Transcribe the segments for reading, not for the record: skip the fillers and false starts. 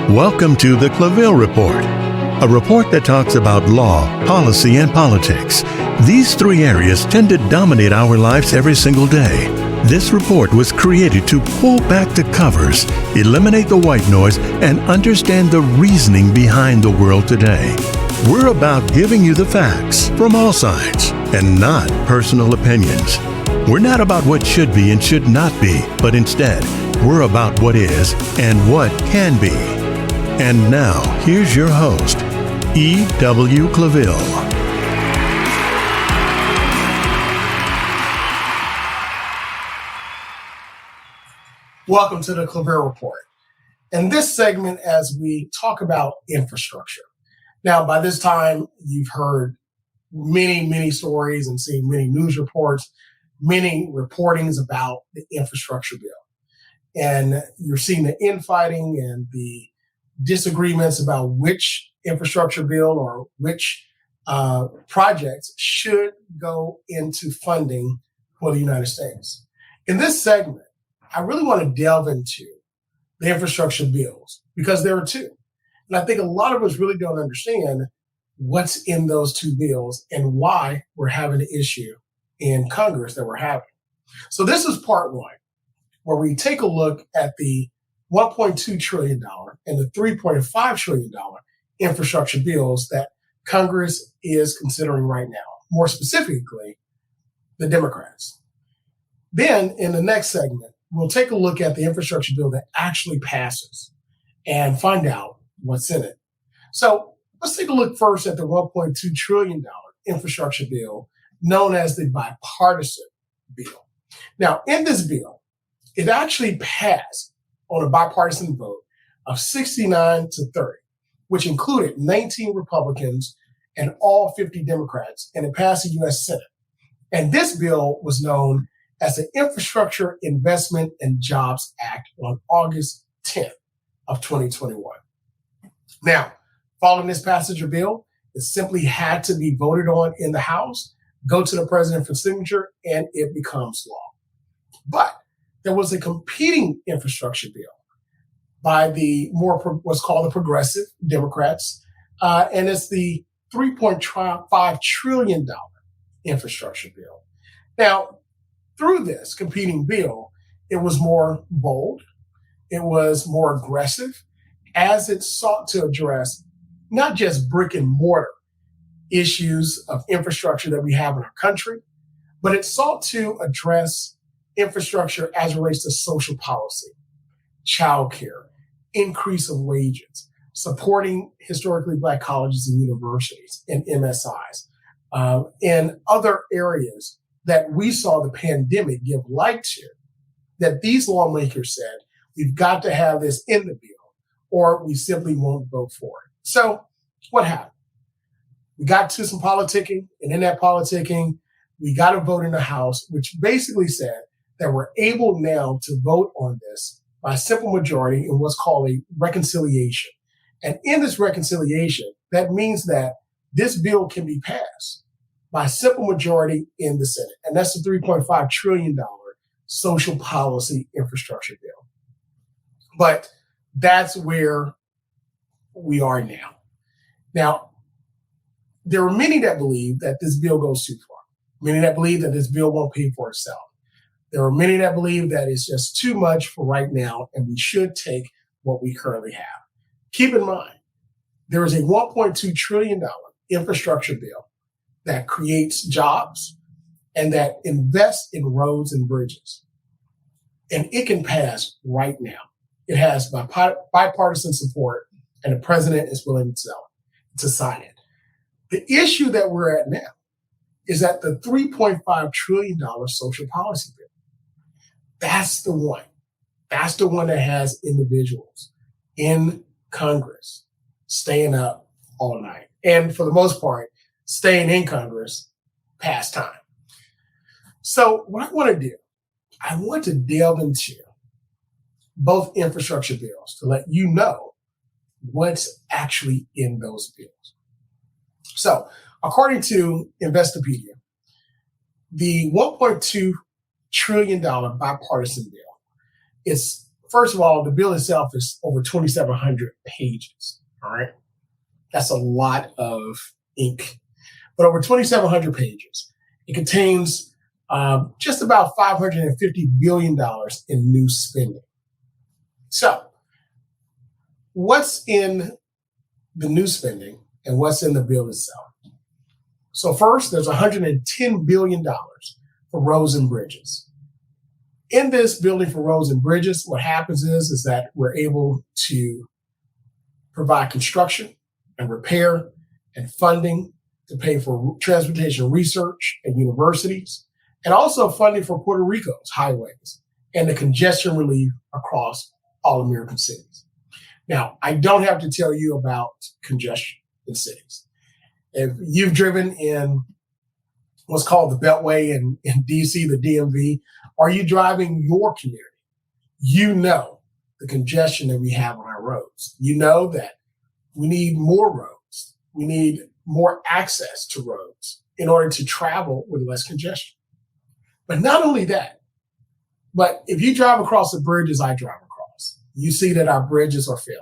Welcome to the Claville Report, a report that talks about law, policy, and politics. These three areas tend to dominate our lives every single day. This report was created to pull back the covers, eliminate the white noise, and understand the reasoning behind the world today. We're about giving you the facts from all sides and not personal opinions. We're not about what should be and should not be, but instead, we're about what is and what can be. And now, here's your host, E.W. Claville. Welcome to the Claville Report. In this segment, as we talk about infrastructure. Now, by this time, you've heard many stories and seen many news reports, many reportings about the infrastructure bill. And you're seeing the infighting and the disagreements about which infrastructure bill or which projects should go into funding for the United States. In this segment, I really want to delve into the infrastructure bills because there are two. And I think a lot of us really don't understand what's in those two bills and why we're having the issue in Congress that we're having. So this is part one, where we take a look at the $1.2 trillion and the $3.5 trillion infrastructure bills that Congress is considering right now, more specifically, the Democrats. Then in the next segment, we'll take a look at the infrastructure bill that actually passes and find out what's in it. So let's take a look first at the $1.2 trillion infrastructure bill known as the Bipartisan bill. Now, in this bill, it actually passed on a bipartisan vote of 69 to 30, which included 19 Republicans and all 50 Democrats, and it passed the U.S. Senate. And this bill was known as the Infrastructure Investment and Jobs Act on August 10th of 2021. Now, following this passage of bill, it simply had to be voted on in the House, go to the president for signature, and it becomes law. But there was a competing infrastructure bill by the what's called the Progressive Democrats, and it's the $3.5 trillion infrastructure bill. Now, through this competing bill, it was more bold, it was more aggressive, as it sought to address not just brick and mortar issues of infrastructure that we have in our country, but it sought to address infrastructure as it relates to social policy, childcare, increase of wages, supporting historically Black colleges and universities and MSIs, and other areas that we saw the pandemic give light to, that these lawmakers said, we've got to have this in the bill or we simply won't vote for it. So what happened? We got to some politicking, and in that politicking, we got a vote in the House, which basically said that we're able now to vote on this by a simple majority in what's called a reconciliation. And in this reconciliation, that means that this bill can be passed by a simple majority in the Senate. And that's the $3.5 trillion social policy infrastructure bill. But that's where we are now. Now, there are many that believe that this bill goes too far. Many that believe that this bill won't pay for itself. There are many that believe that it's just too much for right now, and we should take what we currently have. Keep in mind, there is a $1.2 trillion infrastructure bill that creates jobs and that invests in roads and bridges. And it can pass right now. It has bipartisan support, and the president is willing to sign it. The issue that we're at now is that the $3.5 trillion social policy bill, that's the one. That's the one that has individuals in Congress staying up all night. And for the most part, staying in Congress past time. So what I want to do, I want to delve into both infrastructure bills to let you know what's actually in those bills. So according to Investopedia, the $1.2 trillion bipartisan bill is First of all, the bill itself is over 2,700 pages. All right. That's a lot of ink, but over 2,700 pages. It contains just about $550 billion in new spending. So, what's in the new spending and what's in the bill itself? So first, there's $110 billion for roads and bridges. In this building for roads and bridges, what happens is that we're able to provide construction and repair and funding to pay for transportation research and universities, and also funding for Puerto Rico's highways and the congestion relief across all American cities. Now, I don't have to tell you about congestion in cities. If you've driven in what's called the Beltway in DC, the DMV, or you driving your community, you know the congestion that we have on our roads. You know that we need more roads. We need more access to roads in order to travel with less congestion. But not only that, but if you drive across the bridges I drive across, you see that our bridges are failing.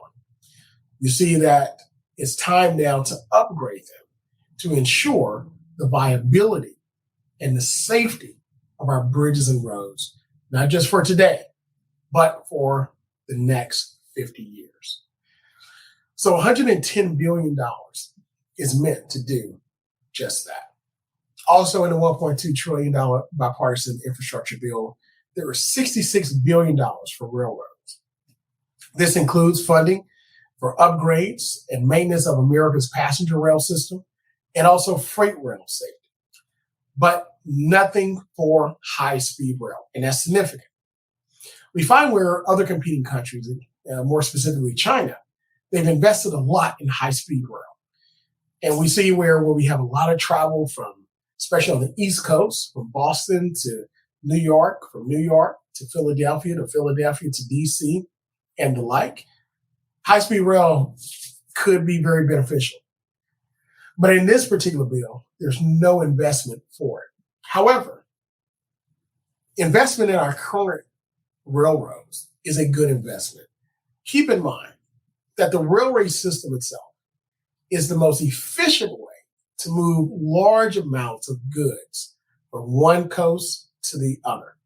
You see that it's time now to upgrade them to ensure the viability and the safety of our bridges and roads, not just for today, but for the next 50 years. So $110 billion is meant to do just that. Also in the $1.2 trillion bipartisan infrastructure bill, there is $66 billion for railroads. This includes funding for upgrades and maintenance of America's passenger rail system and also freight rail safety, but nothing for high-speed rail, and that's significant. We find where other competing countries, more specifically China, they've invested a lot in high-speed rail. And we see where we have a lot of travel from, especially on the East Coast, from Boston to New York, from New York to Philadelphia to DC, and the like. High-speed rail could be very beneficial. But in this particular bill, there's no investment for it. However, investment in our current railroads is a good investment. Keep in mind that the railway system itself is the most efficient way to move large amounts of goods from one coast to the other,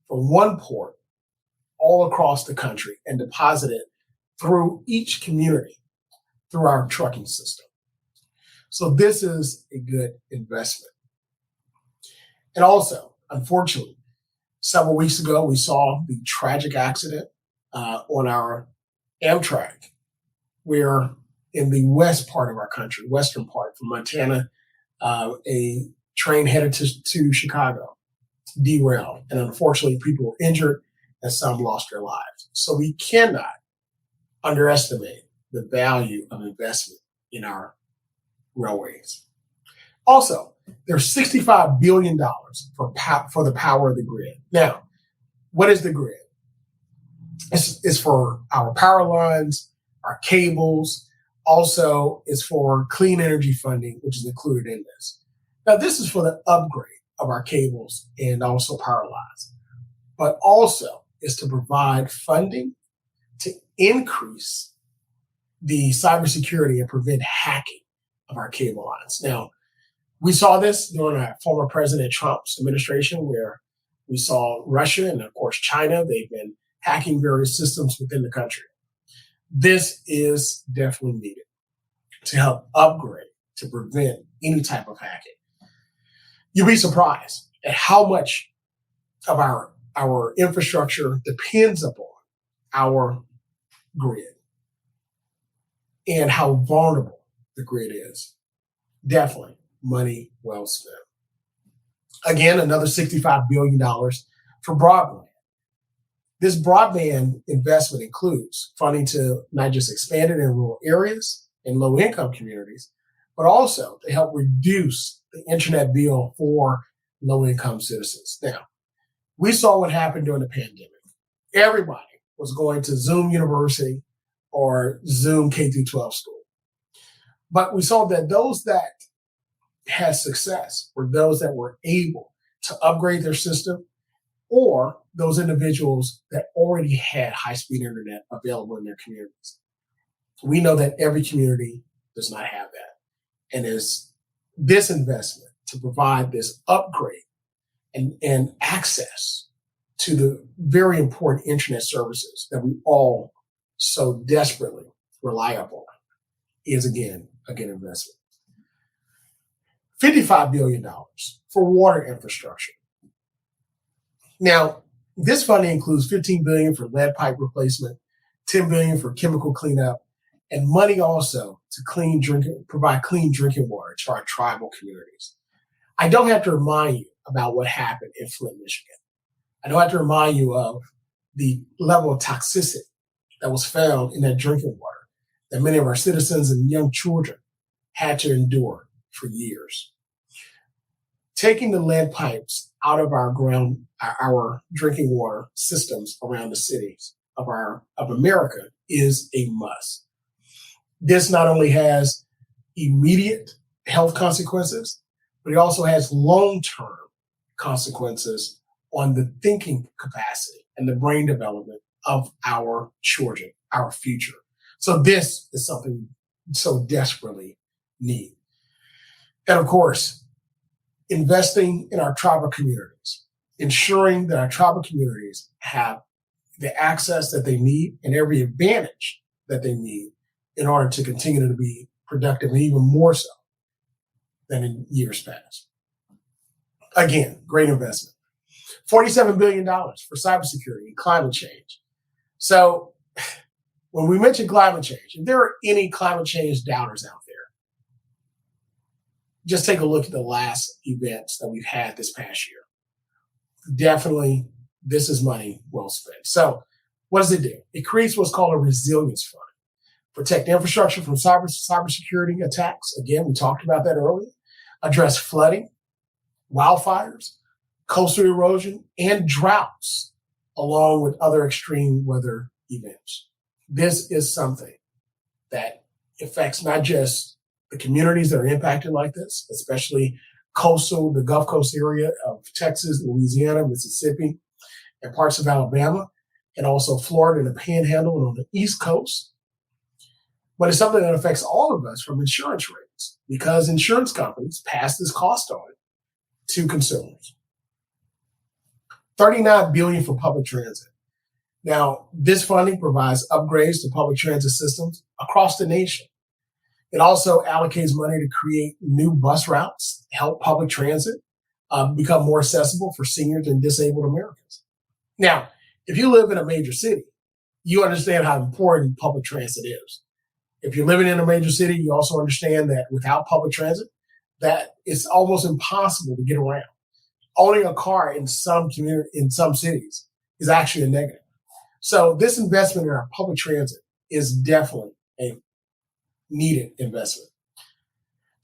from one port all across the country, and deposit it through each community through our trucking system. So this is a good investment. And also, unfortunately, several weeks ago, we saw the tragic accident on our Amtrak, where in the west part of our country, western part from Montana, a train headed to Chicago derailed. And unfortunately, people were injured and some lost their lives. So we cannot underestimate the value of investment in our railways. Also, there's $65 billion for the power of the grid. Now, what is the grid? It's for our power lines, our cables. Also, it's for clean energy funding, which is included in this. Now, this is for the upgrade of our cables and also power lines, but also is to provide funding to increase the cybersecurity and prevent hacking of our cable lines. Now, we saw this during our former President Trump's administration, where we saw Russia and, of course, China. They've been hacking various systems within the country. This is definitely needed to help upgrade, to prevent any type of hacking. You'll be surprised at how much of our infrastructure depends upon our grid and how vulnerable the grid is. Definitely money well spent. Again, another $65 billion for broadband. This broadband investment includes funding to not just expand it in rural areas and low-income communities, but also to help reduce the internet bill for low-income citizens. Now, we saw what happened during the pandemic. Everybody was going to Zoom University or Zoom K-12 school. But we saw that those that had success were those that were able to upgrade their system or those individuals that already had high-speed internet available in their communities. We know that every community does not have that. And is this investment to provide this upgrade and access to the very important internet services that we all so desperately rely upon is, again, a good investment. $55 billion for water infrastructure. Now, this funding includes $15 billion for lead pipe replacement, $10 billion for chemical cleanup, and money also to provide clean drinking water to our tribal communities. I don't have to remind you about what happened in Flint, Michigan. I don't have to remind you of the level of toxicity that was found in that drinking water that many of our citizens and young children had to endure for years. Taking the lead pipes out of our drinking water systems around the cities of America is a must. This not only has immediate health consequences, but it also has long-term consequences on the thinking capacity and the brain development of our children, our future. So this is something we so desperately need. And of course, investing in our tribal communities, ensuring that our tribal communities have the access that they need and every advantage that they need in order to continue to be productive, and even more so than in years past. Again, great investment. $47 billion for cybersecurity and climate change. So when we mention climate change, if there are any climate change doubters out there, just take a look at the last events that we've had this past year. Definitely, this is money well spent. So what does it do? It creates what's called a resilience fund. Protect infrastructure from cybersecurity attacks. Again, we talked about that earlier. Address flooding, wildfires, coastal erosion, and droughts, along with other extreme weather events. This is something that affects not just the communities that are impacted like this, especially the Gulf Coast area of Texas, Louisiana, Mississippi, and parts of Alabama, and also Florida and the Panhandle and on the East Coast. But it's something that affects all of us from insurance rates, because insurance companies pass this cost on to consumers. $39 billion for public transit. Now, this funding provides upgrades to public transit systems across the nation. It also allocates money to create new bus routes, help public transit become more accessible for seniors and disabled Americans. Now, if you live in a major city, you understand how important public transit is. If you're living in a major city, you also understand that without public transit, that it's almost impossible to get around. Owning a car in some cities is actually a negative. So this investment in our public transit is definitely a needed investment.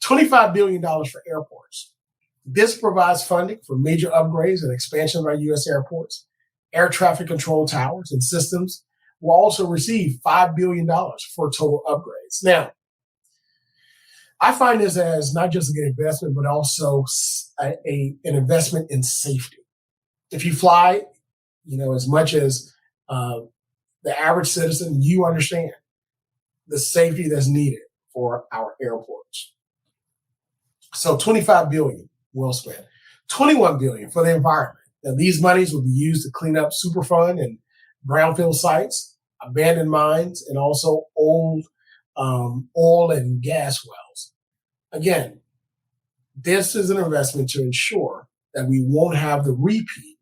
$25 billion for airports. This provides funding for major upgrades and expansion of our U.S. airports. Air traffic control towers and systems will also receive $5 billion for total upgrades. Now, I find this as not just a good investment, but also an investment in safety. If you fly, as much as the average citizen, you understand the safety that's needed for our airports. So $25 billion well spent. $21 billion for the environment. Now, these monies will be used to clean up Superfund and brownfield sites, abandoned mines, and also old oil and gas wells. Again, this is an investment to ensure that we won't have the repeat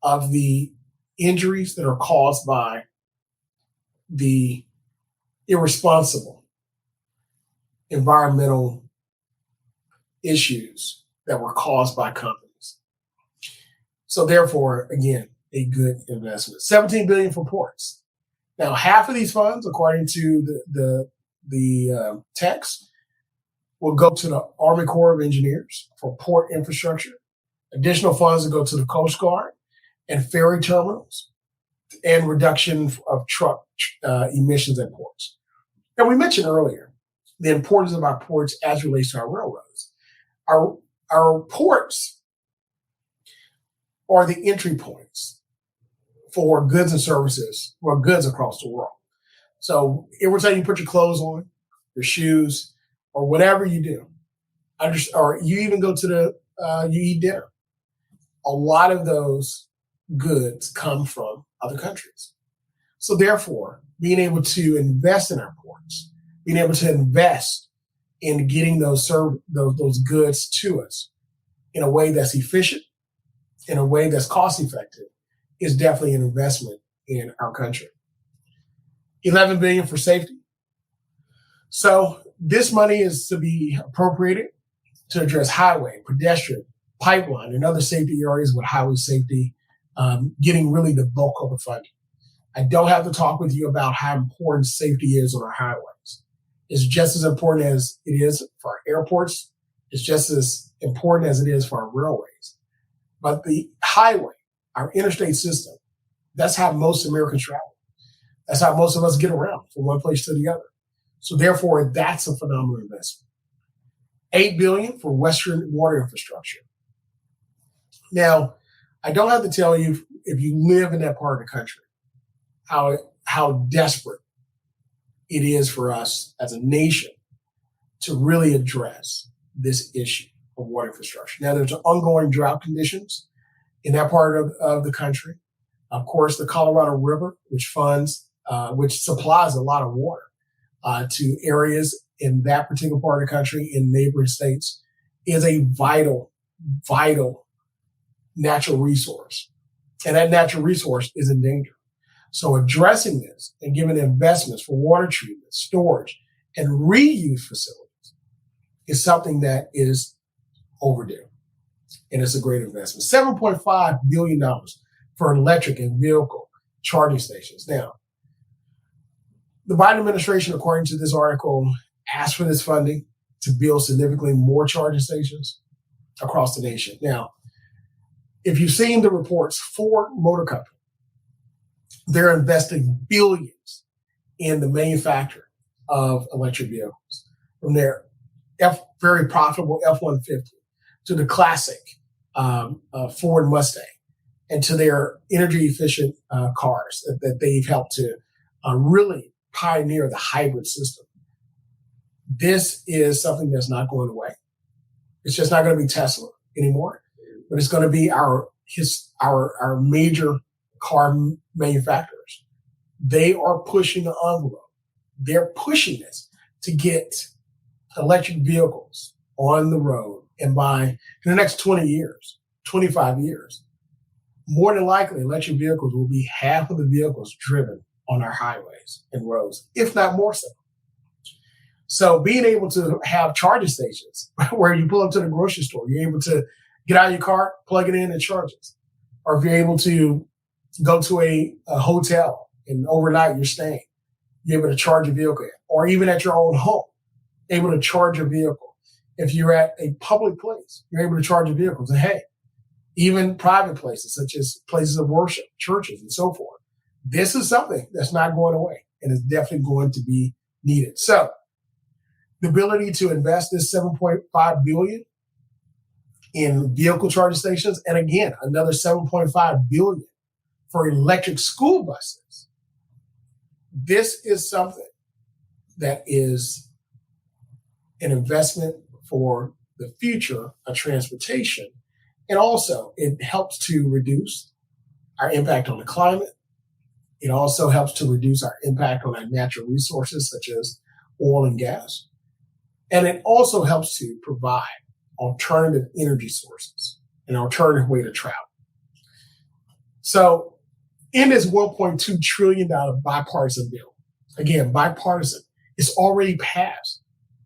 of the injuries that are caused by the irresponsible environmental issues that were caused by companies. So therefore, again, a good investment. $17 billion for ports. Now, half of these funds, according to the text, will go to the Army Corps of Engineers for port infrastructure. Additional funds will go to the Coast Guard and ferry terminals, and reduction of truck emissions at ports. And we mentioned earlier the importance of our ports as relates to our railroads. Our ports are the entry points for goods and services, or goods across the world. So every time you put your clothes on, your shoes, or whatever you do, or you even go to you eat dinner, a lot of those goods come from other countries. So therefore, being able to invest in our ports, being able to invest in getting those goods to us in a way that's efficient, in a way that's cost effective, is definitely an investment in our country. $11 billion for safety. So this money is to be appropriated to address highway, pedestrian, pipeline, and other safety areas with highway safety, getting really the bulk of the funding. I don't have to talk with you about how important safety is on our highways. It's just as important as it is for our airports. It's just as important as it is for our railways. But the highway, our interstate system, that's how most Americans travel. That's how most of us get around from one place to the other. So therefore, that's a phenomenal investment. $8 billion for Western water infrastructure. Now, I don't have to tell you, if you live in that part of the country, how desperate it is for us as a nation to really address this issue of water infrastructure. Now, there's ongoing drought conditions in that part of the country. Of course, the Colorado River, which supplies a lot of water to areas in that particular part of the country, in neighboring states, is a vital natural resource. And that natural resource is in danger. So addressing this and giving investments for water treatment, storage, and reuse facilities is something that is overdue. And it's a great investment. $7.5 billion for electric and vehicle charging stations. Now, the Biden administration, according to this article, asked for this funding to build significantly more charging stations across the nation. Now, if you've seen the reports, Ford Motor Company, they're investing billions in the manufacture of electric vehicles, from their very profitable F-150 to the classic Ford Mustang, and to their energy efficient cars that they've helped to really pioneer the hybrid system. This is something that's not going away. It's just not going to be Tesla anymore, but it's going to be our major car manufacturers. They are pushing the envelope. They're pushing this to get electric vehicles on the road. And in the next 20 years, 25 years, more than likely electric vehicles will be half of the vehicles driven on our highways and roads, if not more so. So being able to have charging stations where you pull up to the grocery store, you're able to get out of your car, plug it in, and charge it. Or if you're able to go to a hotel and overnight you're staying, you're able to charge your vehicle. Or even at your own home, able to charge your vehicle. If you're at a public place, you're able to charge your vehicles. And hey, even private places, such as places of worship, churches, and so forth. This is something that's not going away and is definitely going to be needed. So the ability to invest this $7.5 billion in vehicle charging stations, and again, another $7.5 billion for electric school buses. This is something that is an investment for the future of transportation. And also, it helps to reduce our impact on the climate. It also helps to reduce our impact on our natural resources, such as oil and gas. And it also helps to provide alternative energy sources, an alternative way to travel. So in this $1.2 trillion bipartisan bill, again, bipartisan, it's already passed,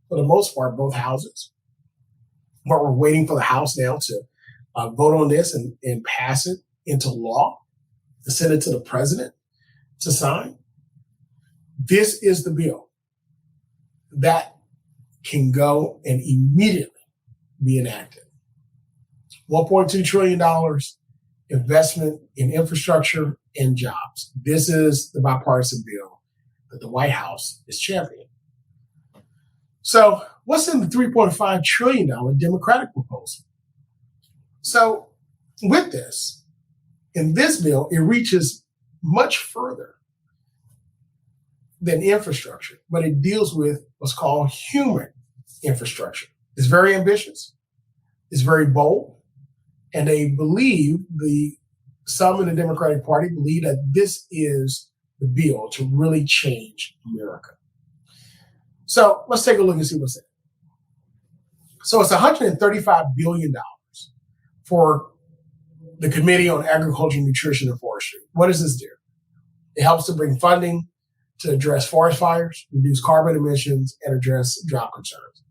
for the most part, both houses. But we're waiting for the House now to vote on this and pass it into law, to send it to the president to sign. This is the bill that can go and immediately be enacted. $1.2 trillion investment in infrastructure and jobs. This is the bipartisan bill that the White House is championing. So what's in the $3.5 trillion Democratic proposal? So with this, In this bill, it reaches much further than infrastructure, but it deals with what's called human infrastructure. It's very ambitious, it's very bold, and they believe, some in the Democratic Party believe that this is the bill to really change America. So let's take a look and see what's in it. So it's $135 billion for the Committee on Agriculture, Nutrition, and Forestry. What does this do? It helps to bring funding to address forest fires, reduce carbon emissions, and address drought concerns.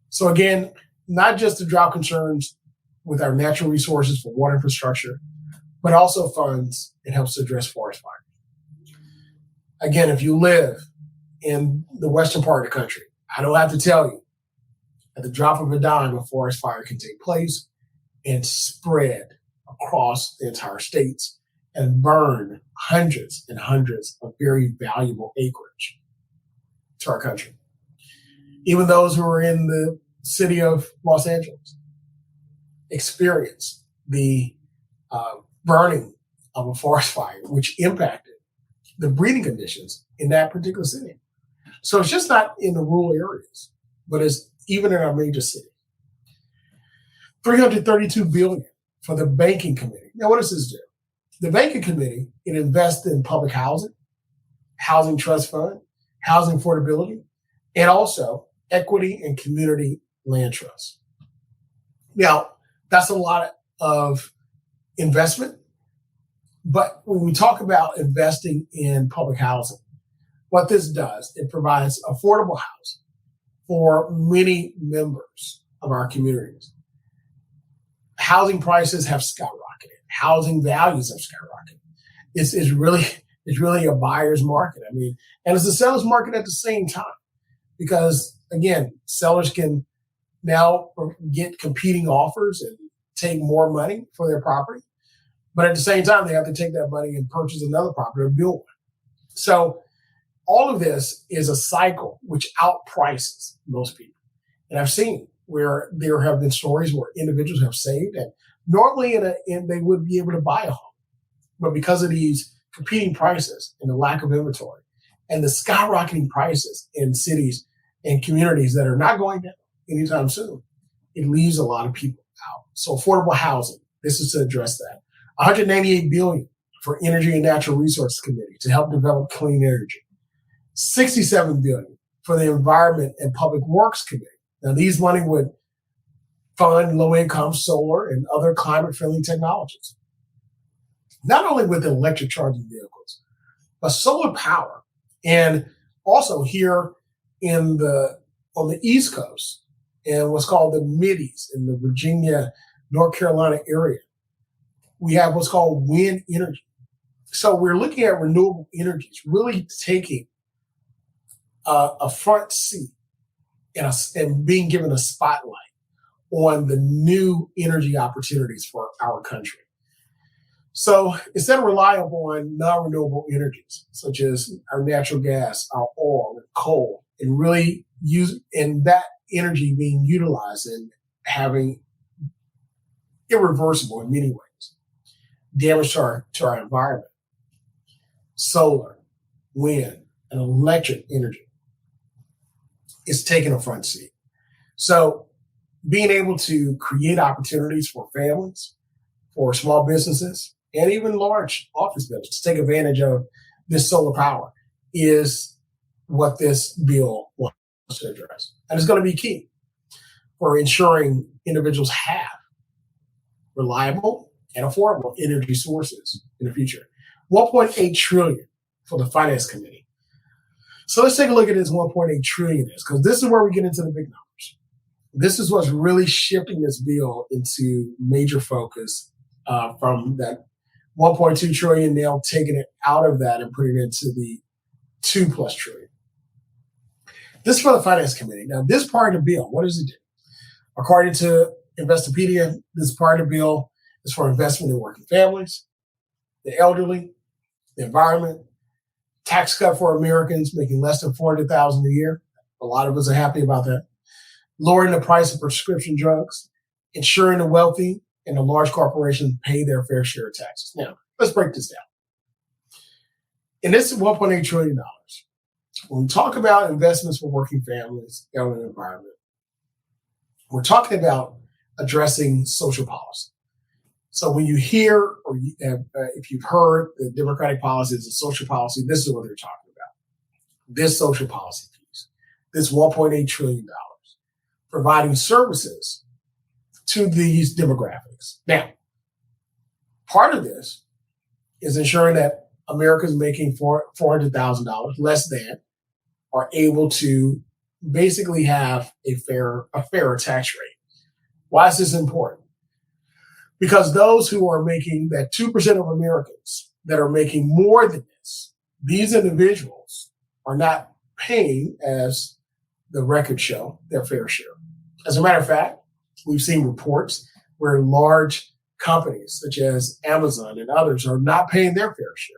So again, not just the drought concerns with our natural resources for water infrastructure, but also funds and helps to address forest fires. Again, if you live in the western part of the country, I don't have to tell you, at the drop of a dime, a forest fire can take place and spread across the entire states and burn hundreds and hundreds of very valuable acreage to our country. Even those who are in the city of Los Angeles experienced the burning of a forest fire, which impacted the breeding conditions in that particular city. So it's just not in the rural areas, but it's even in our major city. $332 billion for the banking committee. Now, what does this do? The banking committee, it invests in public housing, housing trust fund, housing affordability, and also equity and community land trusts. Now, that's a lot of investment, but when we talk about investing in public housing, what this does, it provides affordable housing for many members of our communities. Housing prices have skyrocketed. Housing values have skyrocketed. It's really a buyer's market. I mean, and it's a seller's market at the same time, because again, sellers can now get competing offers and take more money for their property, but at the same time, they have to take that money and purchase another property or build one. So all of this is a cycle which outprices most people. And I've seen where there have been stories where individuals have saved, and normally they would be able to buy a home. But because of these competing prices and the lack of inventory and the skyrocketing prices in cities and communities that are not going down anytime soon, it leaves a lot of people out. So affordable housing, this is to address that. $198 billion for Energy and Natural Resources Committee to help develop clean energy. $67 billion for the Environment and Public Works Committee. Now, these money would fund low-income solar and other climate-friendly technologies. Not only with electric charging vehicles, but solar power. And also here on the East Coast, and what's called the Middies in the Virginia, North Carolina area, we have what's called wind energy. So we're looking at renewable energies, really taking a front seat and being given a spotlight on the new energy opportunities for our country. So instead of relying on non-renewable energies, such as our natural gas, our oil, and coal, and really and that energy being utilized and having irreversible in many ways damage to our environment, solar, wind, and electric energy is taking a front seat. So being able to create opportunities for families, for small businesses, and even large office buildings to take advantage of this solar power is what this bill wants to address. And it's going to be key for ensuring individuals have reliable and affordable energy sources in the future. $1.8 trillion for the Finance Committee. So let's take a look at this $1.8 trillion because this is where we get into the big numbers. This is what's really shifting this bill into major focus from that 1.2 trillion, now taking it out of that and putting it into the 2+ trillion. This is for the Finance Committee. Now, this part of the bill, what does it do? According to Investopedia, this part of the bill is for investment in working families, the elderly, the environment, tax cut for Americans making less than $400,000 a year. A lot of us are happy about that. Lowering the price of prescription drugs, ensuring the wealthy and the large corporations pay their fair share of taxes. Now, let's break this down. And this is $1.8 trillion. When we talk about investments for working families, elderly environment, we're talking about addressing social policy. So when you hear, or if you've heard the Democratic policies and social policy, this is what they're talking about. This social policy piece, this $1.8 trillion, providing services to these demographics. Now, part of this is ensuring that Americans making $400,000 less than are able to basically have a fairer tax rate. Why is this important? Because those who are making that 2% of Americans that are making more than this, these individuals are not paying, as the records show, their fair share. As a matter of fact, we've seen reports where large companies such as Amazon and others are not paying their fair share.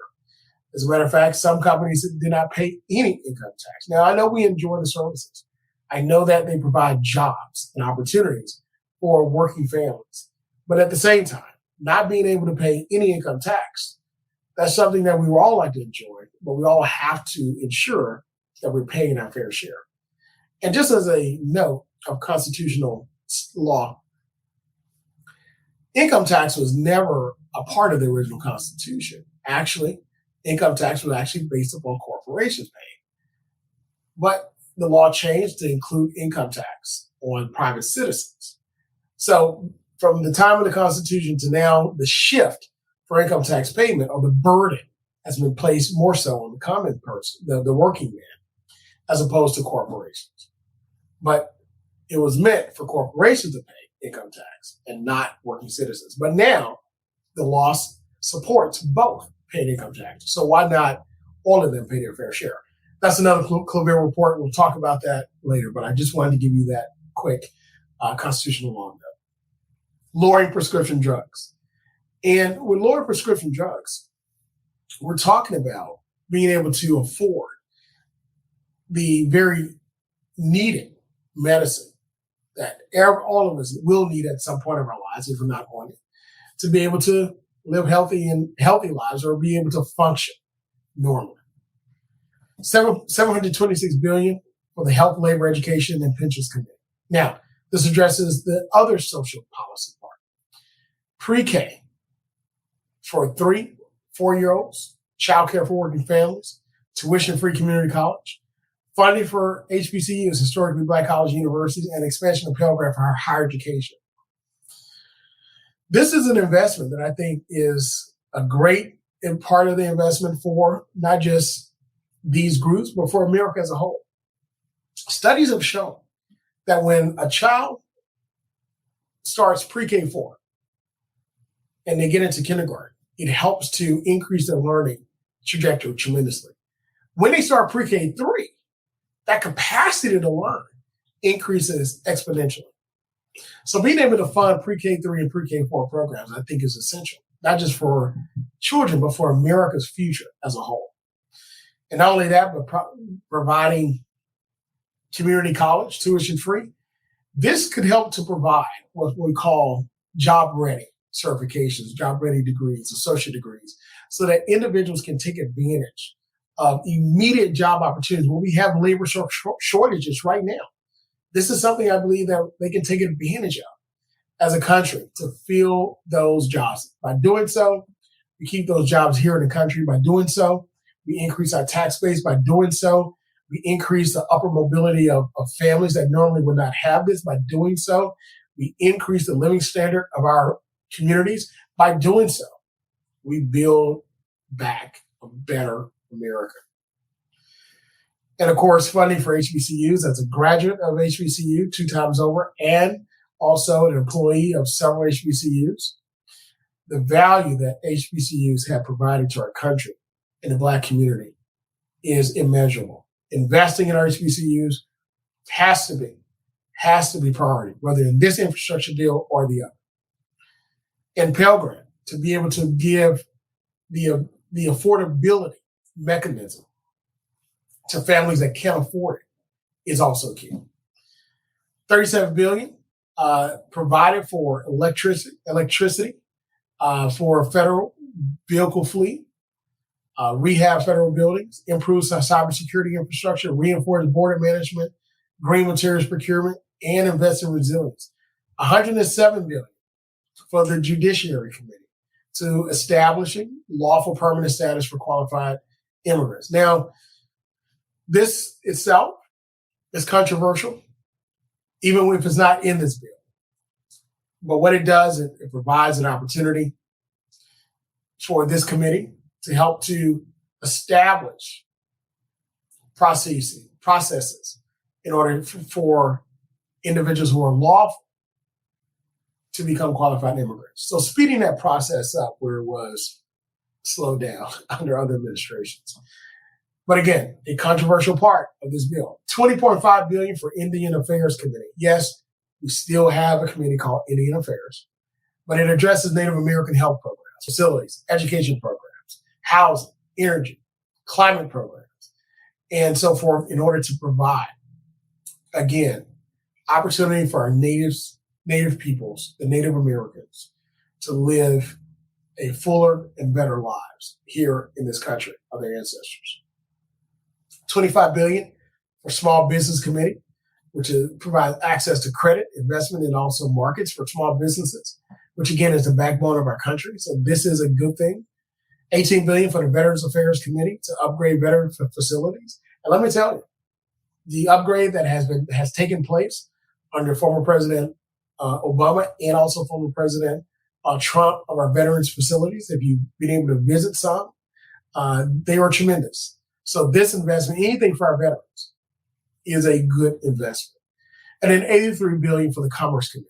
As a matter of fact, some companies do not pay any income tax. Now, I know we enjoy the services. I know that they provide jobs and opportunities for working families. But at the same time, not being able to pay any income tax, that's something that we all like to enjoy, but we all have to ensure that we're paying our fair share. And just as a note of constitutional law, income tax was never a part of the original Constitution. Actually, income tax was actually based upon corporations paying. But the law changed to include income tax on private citizens. So from the time of the Constitution to now, the shift for income tax payment, or the burden, has been placed more so on the common person, the working man, as opposed to corporations. But it was meant for corporations to pay income tax and not working citizens. But now the law supports both paying income tax. So why not all of them pay their fair share? That's another Claville report. We'll talk about that later, but I just wanted to give you that quick constitutional law note. Lowering prescription drugs. And with lowering prescription drugs, we're talking about being able to afford the very needed medicine that all of us will need at some point of our lives, if we're not on it, to be able to live healthy lives or be able to function normally. $726 billion for the Health, Labor, Education, and Pensions Committee. Now, this addresses the other social policy part. Pre-K for 3-4-year-olds, childcare for working families, tuition-free community college, funding for HBCUs, historically Black colleges and universities, and expansion of Pell Grant for higher education. This is an investment that I think is a great part of the investment for not just these groups, but for America as a whole. Studies have shown that when a child starts pre-K 4 and they get into kindergarten, it helps to increase their learning trajectory tremendously. When they start pre-K 3, that capacity to learn increases exponentially. So being able to fund pre-K 3 and pre-K 4 programs, I think, is essential, not just for children, but for America's future as a whole. And not only that, but providing community college, tuition free. This could help to provide what we call job-ready certifications, job-ready degrees, associate degrees, so that individuals can take advantage of immediate job opportunities when we have labor shortages right now. This is something I believe that they can take advantage of as a country to fill those jobs. By doing so, we keep those jobs here in the country. By doing so, we increase our tax base. By doing so, we increase the upper mobility of families that normally would not have this. By doing so, we increase the living standard of our communities. By doing so, we build back a better America. And of course, funding for HBCUs. As a graduate of HBCU 2 times over and also an employee of several HBCUs, the value that HBCUs have provided to our country and the Black community is immeasurable. Investing in our HBCUs has to be priority, whether in this infrastructure deal or the other. And Pell Grant, to be able to give the affordability mechanism to families that can't afford it, is also key. $37 billion provided for electricity for federal vehicle fleet, rehab federal buildings, improves our cybersecurity infrastructure, reinforce border management, green materials procurement, and invest in resilience. $107 billion for the Judiciary Committee to establishing lawful permanent status for qualified immigrants. Now, this itself is controversial, even if it's not in this bill. But what it does, it provides an opportunity for this committee to help to establish processes in order for individuals who are lawful to become qualified immigrants. So speeding that process up where it was slowed down under other administrations. But again, a controversial part of this bill, $20.5 billion for Indian Affairs Committee. Yes, we still have a committee called Indian Affairs, but it addresses Native American health programs, facilities, education programs, housing, energy, climate programs, and so forth in order to provide, again, opportunity for our Native peoples, the Native Americans, to live a fuller and better lives here in this country of their ancestors. $25 billion for Small Business Committee, which provides access to credit, investment, and also markets for small businesses, which again is the backbone of our country. So this is a good thing. $18 billion for the Veterans Affairs Committee to upgrade veteran facilities. And let me tell you, the upgrade that has taken place under former President Obama and also former President Trump of our veterans facilities, if you've been able to visit some, they are tremendous. So this investment, anything for our veterans, is a good investment. And then $83 billion for the Commerce Committee.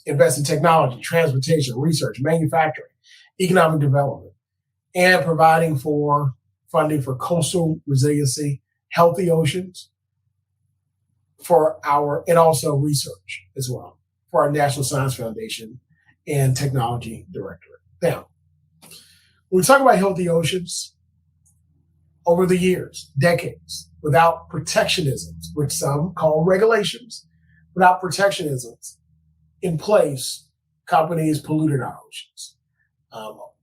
Invest in technology, transportation, research, manufacturing, economic development, and providing for funding for coastal resiliency, healthy oceans, and also research as well for our National Science Foundation and Technology Directorate. Now, when we talk about healthy oceans, over the years, decades, without protectionisms, which some call regulations, without protectionisms in place, companies polluted our oceans.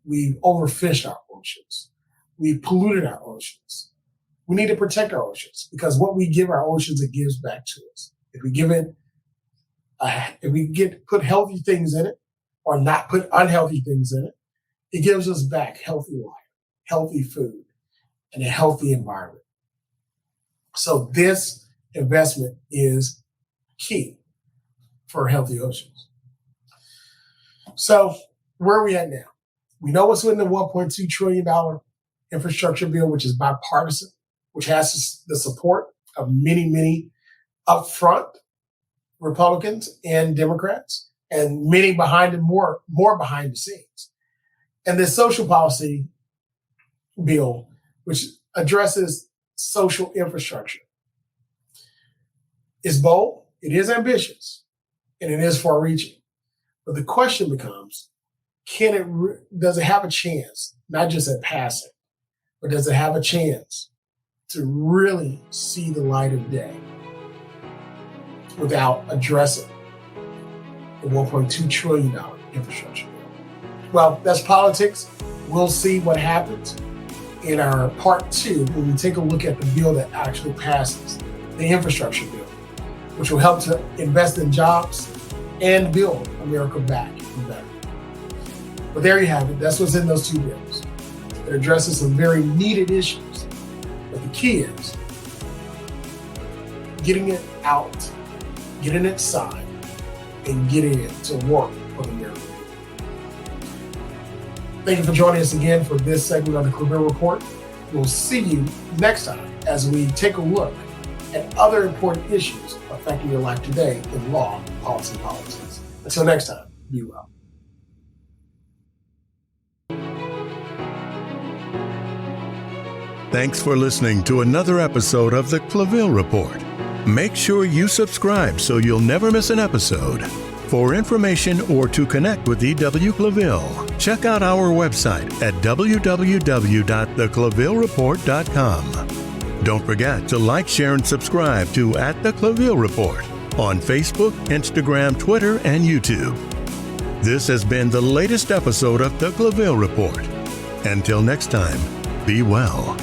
We've overfished our oceans. We've polluted our oceans. We need to protect our oceans because what we give our oceans, it gives back to us. If we put healthy things in it or not put unhealthy things in it, it gives us back healthy water, healthy food, and a healthy environment. So this investment is key for healthy oceans. So where are we at now? We know what's in the $1.2 trillion infrastructure bill, which is bipartisan, which has the support of many, many upfront Republicans and Democrats, and many behind and more behind the scenes. And this social policy bill, which addresses social infrastructure, is bold, it is ambitious, and it is far-reaching. But the question becomes, does it have a chance, not just at passing, but does it have a chance to really see the light of day without addressing the $1.2 trillion infrastructure bill? Well, that's politics. We'll see what happens in our part 2 when we take a look at the bill that actually passes, the infrastructure bill, which will help to invest in jobs and build America back and better. But there you have it. That's what's in those 2 bills. It addresses some very needed issues. But the key is getting it out, getting it signed, and getting it to work for the American people. Thank you for joining us again for this segment of the Claville Report. We'll see you next time as we take a look at other important issues affecting your life today in law, policy, and politics. Until next time, be well. Thanks for listening to another episode of the Claville Report. Make sure you subscribe so you'll never miss an episode. For information or to connect with E.W. Claville, check out our website at www.theclavillereport.com. Don't forget to like, share, and subscribe to @The Claville Report on Facebook, Instagram, Twitter, and YouTube. This has been the latest episode of the Claville Report. Until next time, be well.